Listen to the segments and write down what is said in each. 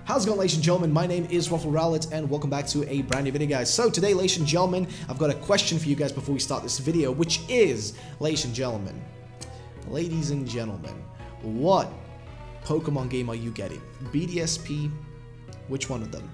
How's it going, ladies and gentlemen? My name is Ruffle Rowlet and welcome back to a brand new video, guys. So today, ladies and gentlemen, I've got a question for you guys before we start this video, which is, ladies and gentlemen, what Pokemon game are you getting? BDSP? Which one of them?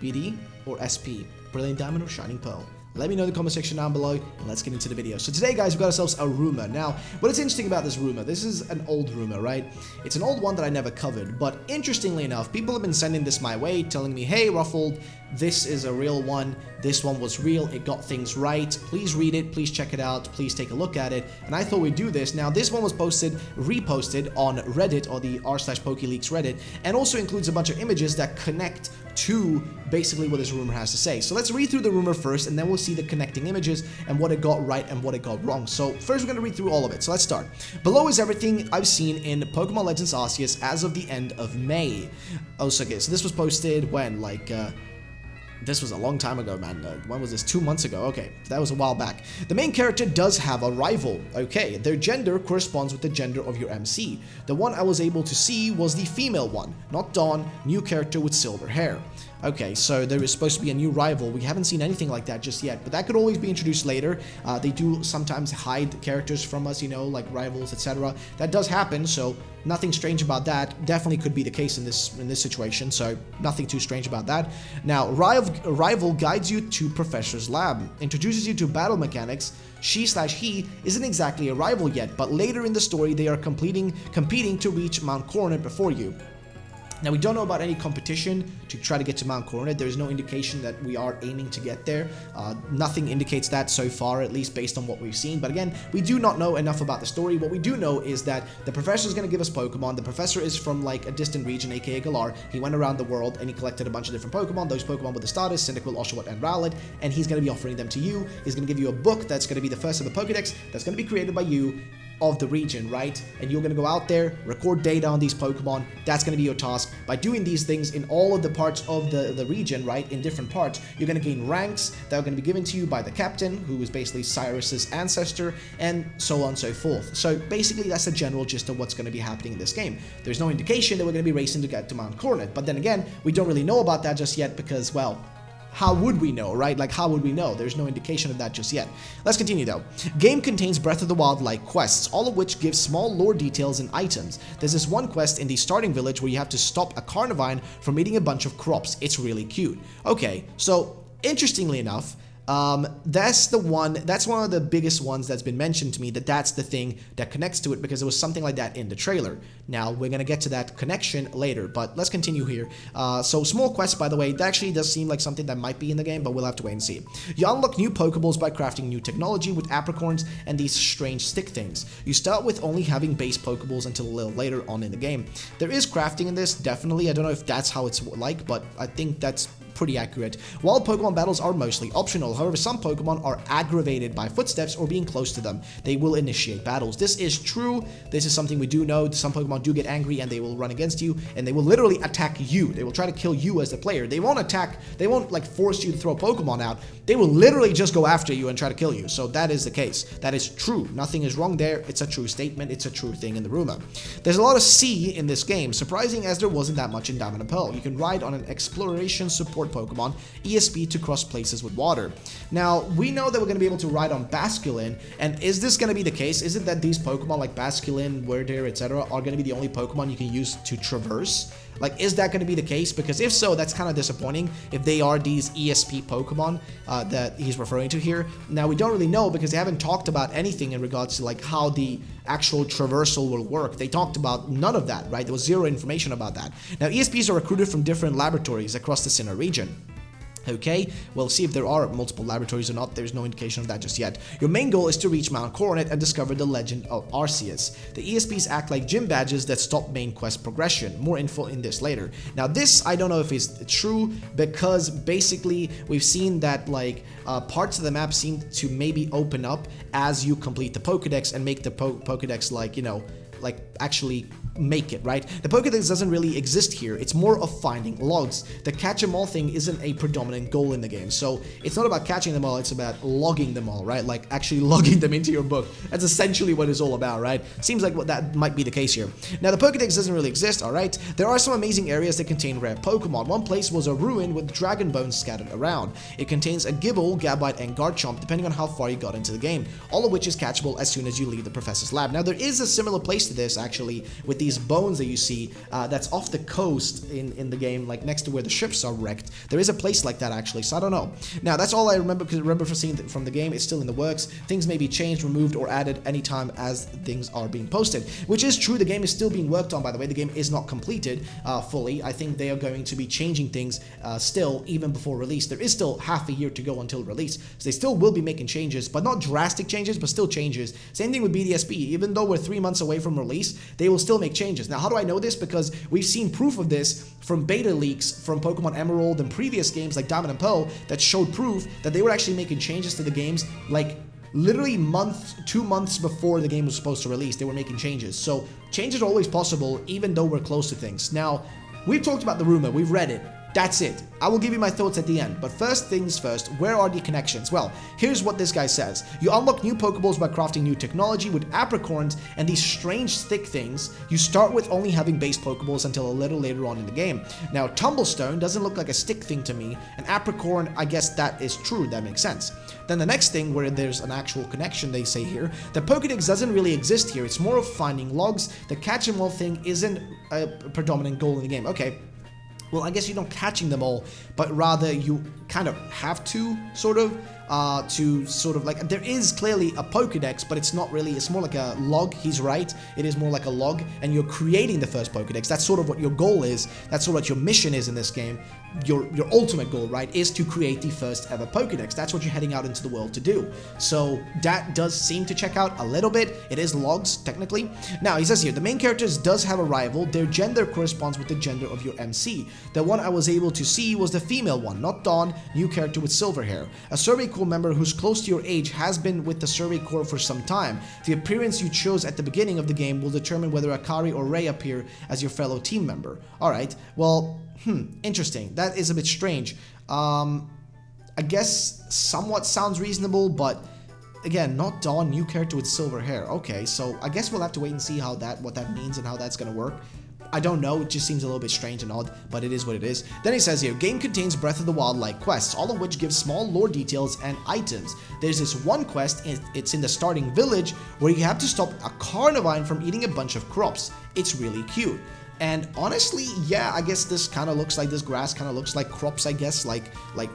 BD or SP? Brilliant Diamond or Shining Pearl? Let me know in the comment section down below, and let's get into the video. So today, guys, we've got ourselves a rumor. Now, what is interesting about this rumor, this is an old rumor, right? It's an old one that I never covered, but interestingly enough, people have been sending this my way, telling me, hey, Ruffled, this is a real one. This one was real. It got things right. Please read it. Please check it out. Please take a look at it. And I thought we'd do this. Now, this one was reposted on Reddit, or the r/PokeLeaks Reddit, and also includes a bunch of images that connect to basically what this rumor has to say. So let's read through the rumor first, and then we'll see the connecting images and what it got right and what it got wrong. So first, we're going to read through all of it. So let's start. Below is everything I've seen in Pokemon Legends Arceus as of the end of May. Oh, so okay. So this was posted when, this was a long time ago, man. When was this? 2 months ago. Okay, that was a while back. The main character does have a rival. Okay, their gender corresponds with the gender of your MC. The one I was able to see was the female one, not Dawn, new character with silver hair. Okay, so there is supposed to be a new rival. We haven't seen anything like that just yet, but that could always be introduced later. They do sometimes hide characters from us, you know, like rivals, etc. That does happen, so nothing strange about that. Definitely could be the case in this situation, so nothing too strange about that. Now, rival guides you to Professor's lab, introduces you to battle mechanics. She/he isn't exactly a rival yet, but later in the story they are competing to reach Mount Coronet before you. Now, we don't know about any competition to try to get to Mount Coronet. There is no indication that we are aiming to get there. Nothing indicates that so far, at least based on what we've seen. But again, we do not know enough about the story. What we do know is that the professor is going to give us Pokemon. The professor is from like a distant region, aka Galar. He went around the world and he collected a bunch of different Pokemon. Those Pokemon were the starters, Cyndaquil, Oshawott, and Rowlet. And he's going to be offering them to you. He's going to give you a book that's going to be the first of the Pokedex that's going to be created by you, of the region, right? And you're going to go out there, record data on these Pokemon. That's going to be your task. By doing these things in all of the parts of the region, right, in different parts, you're going to gain ranks that are going to be given to you by the captain, who is basically Cyrus's ancestor, and so on and so forth. So basically, that's the general gist of what's going to be happening in this game. There's no indication that we're going to be racing to get to Mount Coronet, but then again, we don't really know about that just yet because, well, how would we know, right? Like, how would we know? There's no indication of that just yet. Let's continue, though. Game contains Breath of the Wild-like quests, all of which give small lore details and items. There's this one quest in the starting village where you have to stop a Carnivine from eating a bunch of crops. It's really cute. Okay, so interestingly enough, that's one of the biggest ones that's been mentioned to me, that's the thing that connects to it, because there was something like that in the trailer. Now, we're going to get to that connection later, but let's continue here. So small quests, by the way, that actually does seem like something that might be in the game, but we'll have to wait and see. You unlock new Pokeballs by crafting new technology with apricorns and these strange stick things. You start with only having base Pokeballs until a little later on in the game. There is crafting in this, definitely. I don't know if that's how it's like, but I think that's pretty accurate. Wild Pokemon battles are mostly optional. However, some Pokemon are aggravated by footsteps or being close to them. They will initiate battles. This is true. This is something we do know. Some Pokemon do get angry and they will run against you, and they will literally attack you. They will try to kill you as the player. They won't attack. They won't like force you to throw a Pokemon out. They will literally just go after you and try to kill you. So that is the case. That is true. Nothing is wrong there. It's a true statement. It's a true thing in the rumor. There's a lot of sea in this game, surprising as there wasn't that much in Diamond and Pearl. You can ride on an exploration support Pokemon, ESP, to cross places with water. Now, we know that we're going to be able to ride on Basculin, and is this going to be the case? Is it that these Pokemon like Basculin, Wurdeer, etc. are going to be the only Pokemon you can use to traverse? Like, is that going to be the case? Because if so, that's kind of disappointing if they are these ESP Pokemon that he's referring to here. Now, we don't really know because they haven't talked about anything in regards to like how the actual traversal will work. They talked about none of that, right? There was zero information about that. Now, ESPs are recruited from different laboratories across the Sinnoh region. Okay, we'll see if there are multiple laboratories or not. There's no indication of that just yet. Your main goal is to reach Mount Coronet and discover the legend of Arceus. The ESPs act like gym badges that stop main quest progression. More info in this later. Now, this I don't know if it's true, because basically we've seen that like parts of the map seem to maybe open up as you complete the Pokedex and make the Pokedex like, you know, like actually make it, right? The Pokédex doesn't really exist here. It's more of finding logs. The catch them all thing isn't a predominant goal in the game. So it's not about catching them all, it's about logging them all, right? Like actually logging them into your book. That's essentially what it's all about, right? Seems like that might be the case here. Now the Pokédex doesn't really exist, alright? There are some amazing areas that contain rare Pokemon. One place was a ruin with dragon bones scattered around. It contains a Gible, Gabite, and Garchomp, depending on how far you got into the game, all of which is catchable as soon as you leave the professor's lab. Now there is a similar place to this actually with these bones that you see that's off the coast in the game, like next to where the ships are wrecked. There is a place like that actually, so I don't know. Now that's all I remember, because remember from seeing from the game, it's still in the works. Things may be changed, removed, or added anytime as things are being posted, which is true. The game is still being worked on, by the way. The game is not completed fully. I think they are going to be changing things still even before release. There is still half a year to go until release, so they still will be making changes, but not drastic changes, but still changes. Same thing with BDSP. Even though we're 3 months away from release, they will still make changes. Now, how do I know this? Because we've seen proof of this from beta leaks from Pokemon Emerald and previous games like Diamond and Pearl that showed proof that they were actually making changes to the games, like literally 2 months before the game was supposed to release. They were making changes. So changes are always possible, even though we're close to things. Now, we've talked about the rumor, we've read it. That's it. I will give you my thoughts at the end. But first things first, where are the connections? Well, here's what this guy says. You unlock new Pokeballs by crafting new technology with apricorns and these strange stick things. You start with only having base Pokeballs until a little later on in the game. Now, Tumblestone doesn't look like a stick thing to me. An apricorn, I guess that is true. That makes sense. Then the next thing where there's an actual connection, they say here, the Pokédex doesn't really exist here. It's more of finding logs. The catch 'em all thing isn't a predominant goal in the game. Okay. Well, I guess you're not catching them all, but rather you kind of have to, like, there is clearly a Pokédex, but it's not really, it's more like a log. He's right, it is more like a log, and you're creating the first Pokédex. That's sort of what your goal is, that's sort of what your mission is in this game. Your ultimate goal, right, is to create the first ever Pokédex. That's what you're heading out into the world to do. So that does seem to check out a little bit. It is logs, technically. Now, he says here, the main characters does have a rival. Their gender corresponds with the gender of your MC. The one I was able to see was the female one, not Dawn, new character with silver hair. A Survey Corps member who's close to your age has been with the Survey Corps for some time. The appearance you chose at the beginning of the game will determine whether Akari or Ray appear as your fellow team member. Alright, well, interesting. That is a bit strange. I guess somewhat sounds reasonable, but again, not Dawn, new character with silver hair. Okay, so I guess we'll have to wait and see what that means and how that's gonna work. I don't know, it just seems a little bit strange and odd, but it is what it is. Then he says here, game contains Breath of the Wild-like quests, all of which give small lore details and items. There's this one quest, it's in the starting village, where you have to stop a Carnivine from eating a bunch of crops. It's really cute. And honestly, yeah, I guess this kind of looks like, this grass kind of looks like crops, I guess, like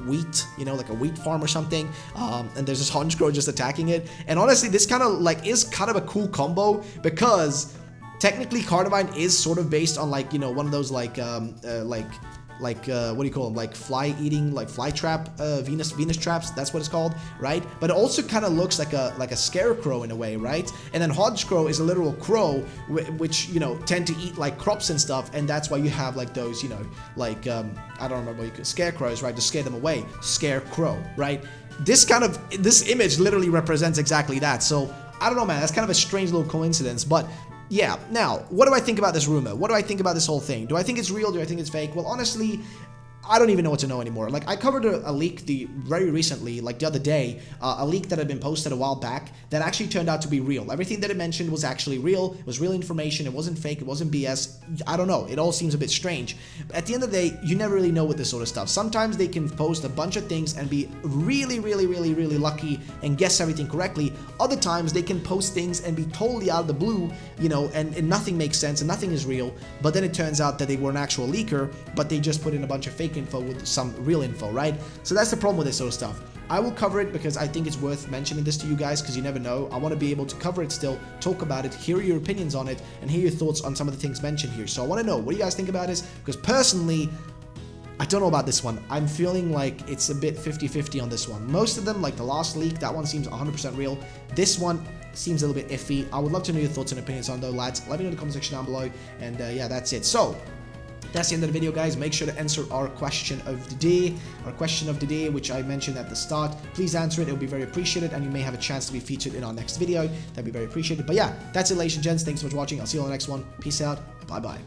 wheat, you know, like a wheat farm or something. And there's this Honchkrow just attacking it. And honestly, this kind of like is kind of a cool combo, because technically Carnivine is sort of based on, like, you know, one of those like what do you call them, like fly eating, like fly trap, Venus traps, that's what it's called, right? But it also kind of looks like a scarecrow in a way, right? And then Honchkrow is a literal crow, which, you know, tend to eat like crops and stuff, and that's why you have like those, you know, like I don't remember what you could, scarecrows, right, to scare them away. Scarecrow, right? This image literally represents exactly that. So I don't know, man, that's kind of a strange little coincidence, but yeah. Now, what do I think about this rumor? What do I think about this whole thing? Do I think it's real? Do I think it's fake? Well, honestly, I don't even know what to know anymore. Like, I covered a leak very recently, like the other day, a leak that had been posted a while back that actually turned out to be real. Everything that it mentioned was actually real. It was real information. It wasn't fake. It wasn't BS. I don't know. It all seems a bit strange. But at the end of the day, you never really know with this sort of stuff. Sometimes they can post a bunch of things and be really, really, really, really lucky and guess everything correctly. Other times they can post things and be totally out of the blue, you know, and nothing makes sense and nothing is real. But then it turns out that they were an actual leaker, but they just put in a bunch of fake info with some real info, right? So that's the problem with this sort of stuff. I will cover it because I think it's worth mentioning this to you guys, because you never know. I want to be able to cover it still, talk about it, hear your opinions on it, and hear your thoughts on some of the things mentioned here. So I want to know, what do you guys think about this? Because personally, I don't know about this one. I'm feeling like it's a bit 50-50 on this one. Most of them, like the last leak, that one seems 100% real. This one seems a little bit iffy. I would love to know your thoughts and opinions on those, lads. Let me know in the comment section down below. And yeah, that's it. So That's the end of the video, guys. Make sure to answer our question of the day. Our question of the day, which I mentioned at the start. Please answer it. It will be very appreciated, and you may have a chance to be featured in our next video. That'd be very appreciated. But yeah, that's it, ladies and gents. Thanks so much for watching. I'll see you on the next one. Peace out. Bye-bye.